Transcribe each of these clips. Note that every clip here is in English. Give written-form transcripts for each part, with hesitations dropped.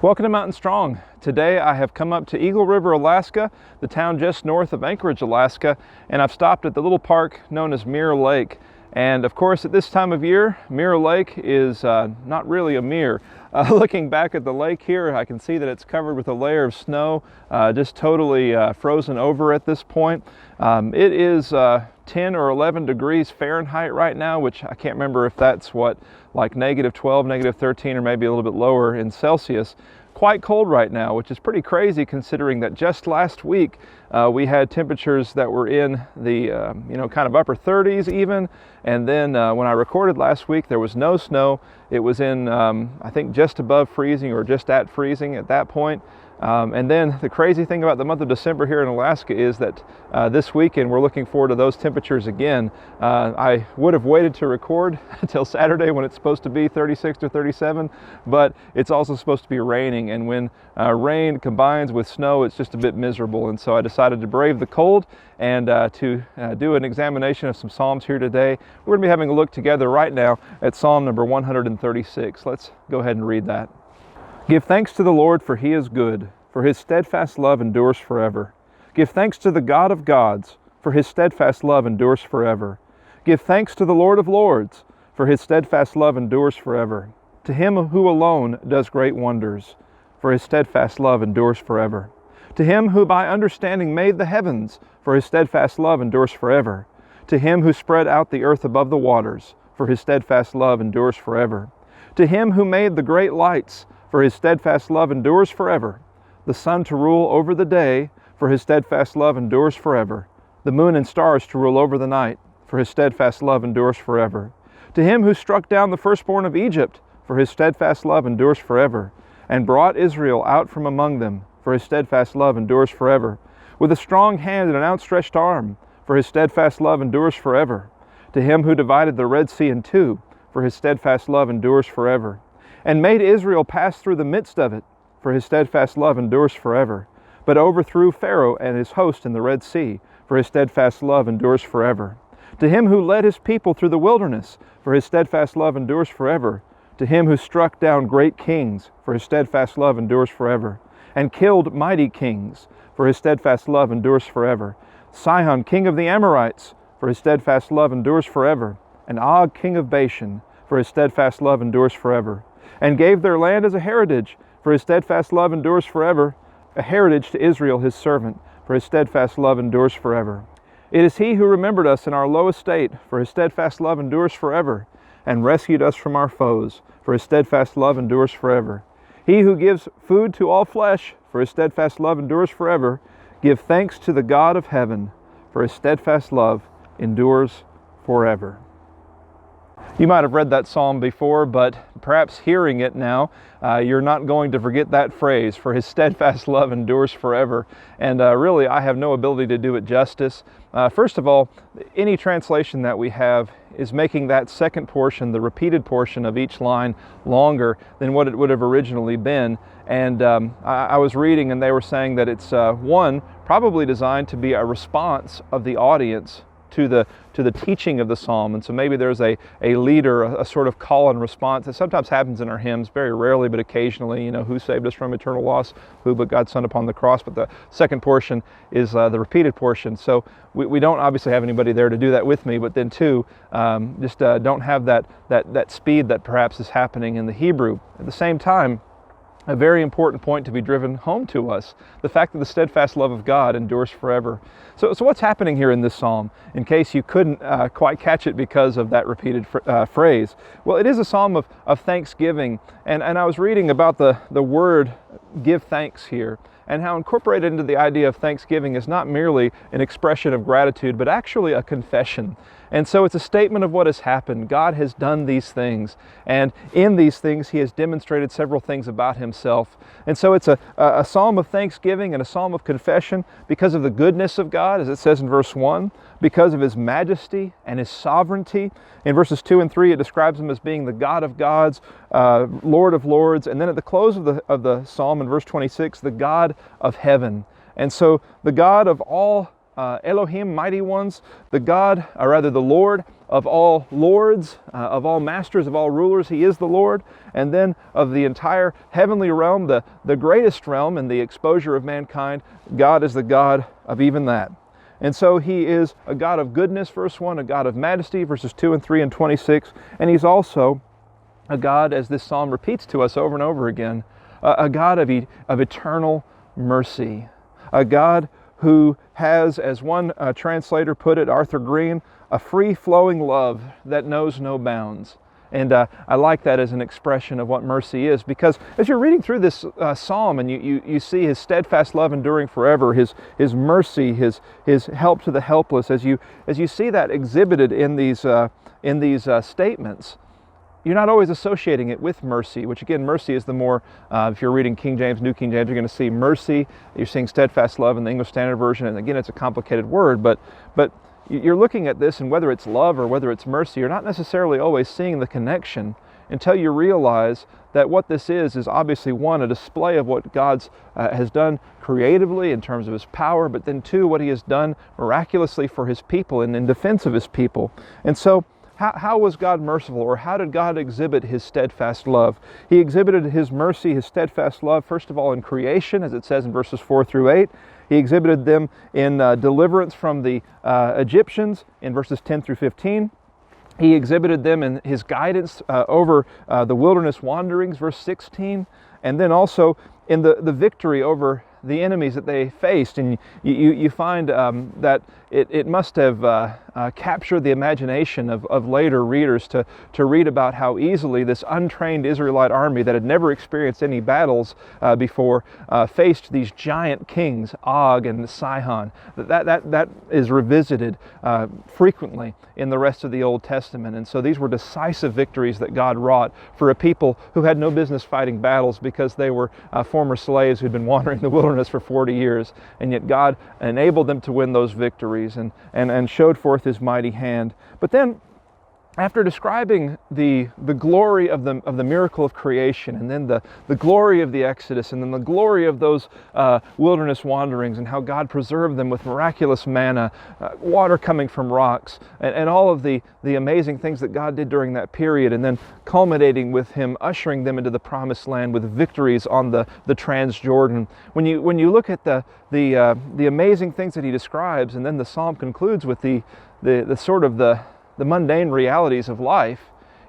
Welcome to Mountain Strong. Today I have come up to Eagle River, Alaska, the town just north of Anchorage, Alaska, and I've stopped at the little park known as Mirror Lake. And of course, at this time of year, Mirror Lake is not really a mirror. Looking back at the lake here, I can see that it's covered with a layer of snow, just totally frozen over at this point. It is 10 or 11 degrees Fahrenheit right now, which I can't remember if that's what, like -12, -13, or maybe a little bit lower in Celsius. Quite cold right now, which is pretty crazy considering that just last week we had temperatures that were in the kind of upper 30s even, and then when I recorded last week there was no snow. It was in I think just above freezing or just at freezing at that point. And then the crazy thing about the month of December here in Alaska is that this weekend we're looking forward to those temperatures again. I would have waited to record until Saturday when it's supposed to be 36 or 37, but it's also supposed to be raining, and when rain combines with snow, it's just a bit miserable. And so I decided to brave the cold and to do an examination of some Psalms here today. We're going to be having a look together right now at Psalm number 136. Let's go ahead and read that. Give thanks to the Lord, for He is good, for His steadfast love endures forever. Give thanks to the God of gods, for His steadfast love endures forever. Give thanks to the Lord of lords, for His steadfast love endures forever. To Him who alone does great wonders, for His steadfast love endures forever. To Him who by understanding made the heavens, for His steadfast love endures forever. To Him who spread out the earth above the waters, for His steadfast love endures forever. To Him who made the great lights, for His steadfast love endures forever. The sun to rule over the day, for His steadfast love endures forever. The moon and stars to rule over the night, for His steadfast love endures forever. To Him who struck down the firstborn of Egypt, for His steadfast love endures forever, and brought Israel out from among them, for His steadfast love endures forever. With a strong hand and an outstretched arm, for His steadfast love endures forever. To Him who divided the Red Sea in two, for His steadfast love endures forever, and made Israel pass through the midst of it, for His steadfast love endures forever, but overthrew Pharaoh and his host in the Red Sea, for His steadfast love endures forever. To Him who led His people through the wilderness, for His steadfast love endures forever. To Him who struck down great kings, for His steadfast love endures forever, and killed mighty kings, for His steadfast love endures forever. Sihon, king of the Amorites, for His steadfast love endures forever, and Og, king of Bashan, for His steadfast love endures forever, and gave their land as a heritage, for His steadfast love endures forever, a heritage to Israel His servant, for His steadfast love endures forever. It is He who remembered us in our low estate, for His steadfast love endures forever, and rescued us from our foes, for His steadfast love endures forever. He who gives food to all flesh, for His steadfast love endures forever. Give thanks to the God of heaven, for His steadfast love endures forever. You might have read that psalm before, but perhaps hearing it now, you're not going to forget that phrase, for His steadfast love endures forever. And really, I have no ability to do it justice. First of all, any translation that we have is making that second portion, the repeated portion of each line, longer than what it would have originally been. And I was reading and they were saying that it's probably designed to be a response of the audience to the teaching of the psalm. And so maybe there's a leader, a sort of call and response that sometimes happens in our hymns, very rarely, but occasionally, who saved us from eternal loss, who but God's Son upon the cross. But the second portion is the repeated portion. So we don't obviously have anybody there to do that with me, but then too, don't have that speed that perhaps is happening in the Hebrew. At the same time, a very important point to be driven home to us, the fact that the steadfast love of God endures forever. So what's happening here in this psalm, in case you couldn't quite catch it because of that repeated phrase? Well, it is a psalm of thanksgiving, and I was reading about the word give thanks here, and how incorporated into the idea of thanksgiving is not merely an expression of gratitude, but actually a confession. And so it's a statement of what has happened. God has done these things, and in these things He has demonstrated several things about Himself. And so it's a psalm of thanksgiving and a psalm of confession because of the goodness of God, as it says in verse 1, because of His majesty and His sovereignty. In verses 2 and 3, it describes Him as being the God of gods, Lord of lords, and then at the close of the psalm in verse 26, the God of heaven. And so the God of all Elohim, mighty ones, the Lord of all lords, of all masters, of all rulers. He is the Lord. And then of the entire heavenly realm, the greatest realm in the exposure of mankind, God is the God of even that. And so He is a God of goodness, verse 1, a God of majesty, verses 2 and 3 and 26. And He's also a God, as this psalm repeats to us over and over again, a God of eternal mercy. A God who has, as one translator put it, Arthur Green, a free-flowing love that knows no bounds. And I like that as an expression of what mercy is, because as you're reading through this psalm and you see His steadfast love enduring forever, His mercy, His help to the helpless, as you see that exhibited in these statements, you're not always associating it with mercy, which again, mercy is the more, if you're reading King James, New King James, you're going to see mercy. You're seeing steadfast love in the English Standard Version, and again, it's a complicated word, but you're looking at this, and whether it's love or whether it's mercy, you're not necessarily always seeing the connection until you realize that what this is obviously, one, a display of what God has done creatively in terms of His power, but then two, what He has done miraculously for His people and in defense of His people. And so, how was God merciful, or how did God exhibit His steadfast love? He exhibited His mercy, His steadfast love, first of all in creation, as it says in verses 4 through 8. He exhibited them in deliverance from the Egyptians in verses 10 through 15. He exhibited them in His guidance over the wilderness wanderings, verse 16. And then also in the victory over the enemies that they faced. And you find that it must have captured the imagination of later readers to read about how easily this untrained Israelite army that had never experienced any battles before faced these giant kings, Og and Sihon. That is revisited frequently in the rest of the Old Testament. And so these were decisive victories that God wrought for a people who had no business fighting battles because they were former slaves who'd been wandering the wilderness for 40 years. And yet God enabled them to win those victories and showed forth His mighty hand. But then, after describing the glory of the miracle of creation, and then the glory of the Exodus, and then the glory of those wilderness wanderings, and how God preserved them with miraculous manna, water coming from rocks, and all of the amazing things that God did during that period, and then culminating with Him ushering them into the promised land with victories on the Transjordan. When you look at the amazing things that He describes, and then the psalm concludes with the sort of the mundane realities of life,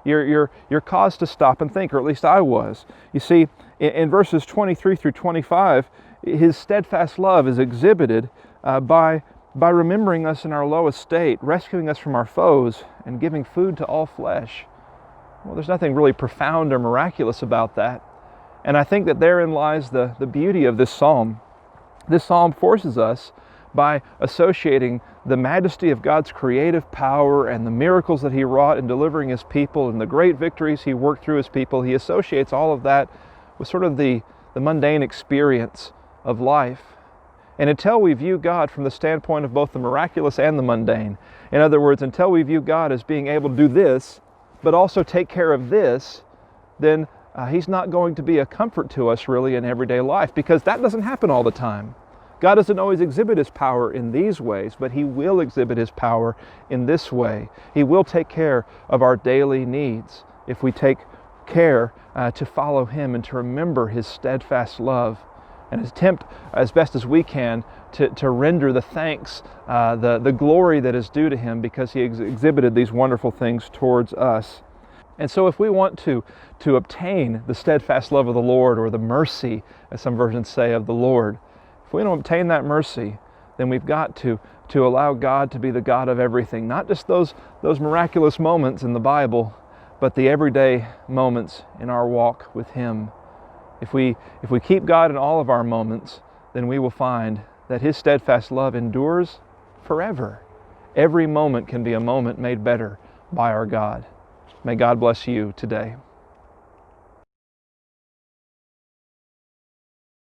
you're caused to stop and think, or at least I was. You see, in verses 23 through 25, His steadfast love is exhibited by remembering us in our low estate, rescuing us from our foes, and giving food to all flesh. Well, there's nothing really profound or miraculous about that. And I think that therein lies the beauty of this psalm. This psalm forces us, by associating the majesty of God's creative power and the miracles that He wrought in delivering His people and the great victories He worked through His people, He associates all of that with sort of the mundane experience of life. And until we view God from the standpoint of both the miraculous and the mundane, in other words, until we view God as being able to do this, but also take care of this, then He's not going to be a comfort to us really in everyday life, because that doesn't happen all the time. God doesn't always exhibit His power in these ways, but He will exhibit His power in this way. He will take care of our daily needs if we take care to follow Him and to remember His steadfast love, and attempt as best as we can to render the thanks, the glory that is due to Him, because He exhibited these wonderful things towards us. And so if we want to obtain the steadfast love of the Lord, or the mercy, as some versions say, of the Lord, if we don't obtain that mercy, then we've got to allow God to be the God of everything. Not just those miraculous moments in the Bible, but the everyday moments in our walk with Him. If we keep God in all of our moments, then we will find that His steadfast love endures forever. Every moment can be a moment made better by our God. May God bless you today.